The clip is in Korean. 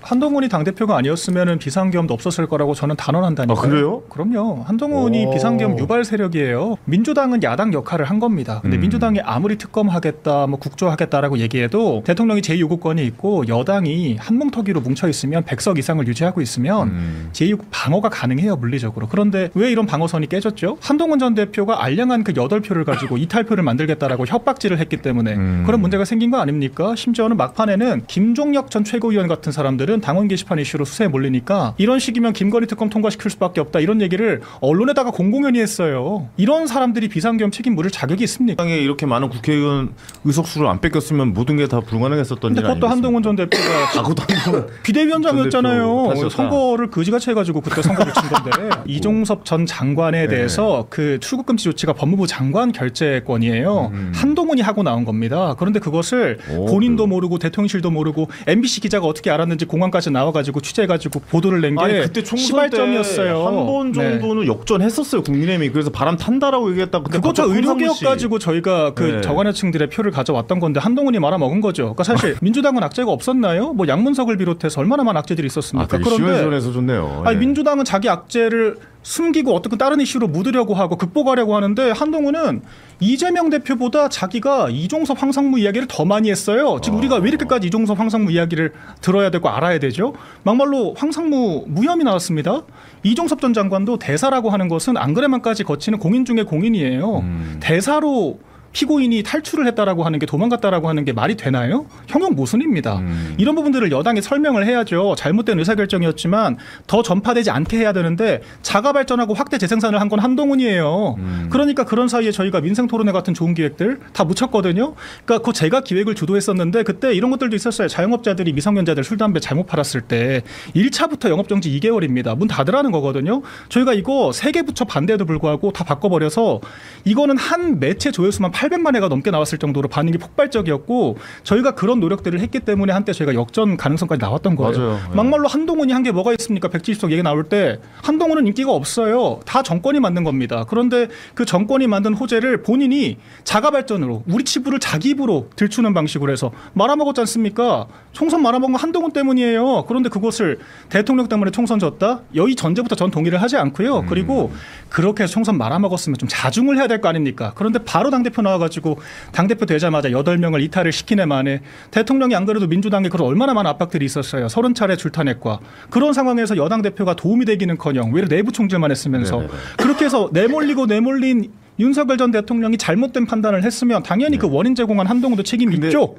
한동훈이 당대표가 아니었으면 비상계엄도 없었을 거라고 저는 단언한다니까요. 아, 그래요? 그럼요. 한동훈이 비상계엄 유발 세력이에요. 민주당은 야당 역할을 한 겁니다. 근데 민주당이 아무리 특검하겠다, 뭐 국조하겠다라고 얘기해도 대통령이 제2요구권이 있고 여당이 한뭉터기로 뭉쳐있으면 100석 이상을 유지하고 있으면 제2요구 방어가 가능해요. 물리적으로. 그런데 왜 이런 방어선이 깨졌죠? 한동훈 전 대표가 알량한 그 8표를 가지고 이탈표를 만들겠다라고 협박질을 했기 때문에 그런 문제가 생긴 거 아닙니까? 심지어는 막판에는 김종혁 전 최고위원 같은 사람들은 당원 게시판 이슈로 수사에 몰리니까 이런 식이면 김건희 특검 통과시킬 수밖에 없다 이런 얘기를 언론에다가 공공연히 했어요. 이런 사람들이 비상계엄 책임 물을 자격이 있습니까? 당에 이렇게 많은 국회의원 의석수를 안 뺏겼으면 모든 게 다 불가능했었던 일 근데 아니겠습니까? 그것도 한동훈 전 대표가 그것도 한동훈 비대위원장이었잖아요. 선거를 그지같이 해가지고 그때 선거를 친 건데 이종섭 전 장관에 대해서 그 출국금지 조치가 법무부 장관 결재권이에요. 한동훈이 하고 나온 겁니다. 그런데 그것을 본인도 모르고 대통령실도 모르고 MBC 기자가 어떻게 알았는지 공항까지 나와가지고 취재해가지고 보도를 낸 게 그때 총선 시발점이었어요. 한 번 정도는 역전했었어요. 국민의힘이. 그래서 바람 탄다라고 얘기했다. 그것도 의료개혁 가지고 저희가 그 저간여층들의 표를 가져왔던 건데 한동훈이 말아먹은 거죠. 그러니까 사실 민주당은 악재가 없었나요? 뭐 양문석을 비롯해서 얼마나 많은 악재들이 있었습니까? 그런데 시원시원해서 좋네요. 아니, 민주당은 자기 악재를 숨기고 어떻게 다른 이슈로 묻으려고 하고 극복하려고 하는데 한동훈은 이재명 대표보다 자기가 이종섭 황상무 이야기를 더 많이 했어요. 지금 우리가 왜 이렇게까지 이종섭 황상무 이야기를 들어야 되고 알아야 되죠? 막말로 황상무 무혐의 나왔습니다. 이종섭 전 장관도 대사라고 하는 것은 안 그래만까지 거치는 공인 중에 공인이에요. 대사로 피고인이 탈출을 했다라고 하는 게 도망갔다라고 하는 게 말이 되나요? 형용 모순입니다. 이런 부분들을 여당이 설명을 해야죠. 잘못된 의사결정이었지만 더 전파되지 않게 해야 되는데 자가 발전하고 확대 재생산을 한 건 한동훈이에요. 그러니까 그런 사이에 저희가 민생토론회 같은 좋은 기획들 다 묻혔거든요. 그러니까 그 제가 기획을 주도했었는데 그때 이런 것들도 있었어요. 자영업자들이 미성년자들 술, 담배 잘못 팔았을 때 1차부터 영업정지 2개월입니다. 문 닫으라는 거거든요. 저희가 이거 3개 부처 반대에도 불구하고 다 바꿔버려서 이거는 한 매체 조회수만 800만 회가 넘게 나왔을 정도로 반응이 폭발적이었고 저희가 그런 노력들을 했기 때문에 한때 저희가 역전 가능성까지 나왔던 거예요. 맞아요. 막말로 한동훈이 한 게 뭐가 있습니까? 170석 얘기 나올 때 한동훈은 인기가 없어요. 다 정권이 만든 겁니다. 그런데 그 정권이 만든 호재를 본인이 자가 발전으로 우리 치부를 자기 입으로 들추는 방식으로 해서 말아먹었지 않습니까? 총선 말아먹은 건 한동훈 때문이에요. 그런데 그것을 대통령 때문에 총선 졌다? 여의 전제부터 전 동의를 하지 않고요. 그리고 그렇게 해서 총선 말아먹었으면 좀 자중을 해야 될 거 아닙니까? 그런데 바로 당대표 나와가지고 당대표 되자마자 8명을 이탈을 시키네 만에 대통령이 안 그래도 민주당에 그런 얼마나 많은 압박들이 있었어요. 30차례 줄타냈과 그런 상황에서 여당 대표가 도움이 되기는커녕 왜 내부 총질만 했으면서 그렇게 해서 내몰린 윤석열 전 대통령이 잘못된 판단을 했으면 당연히 그 원인 제공한 한동훈도 책임이 있죠.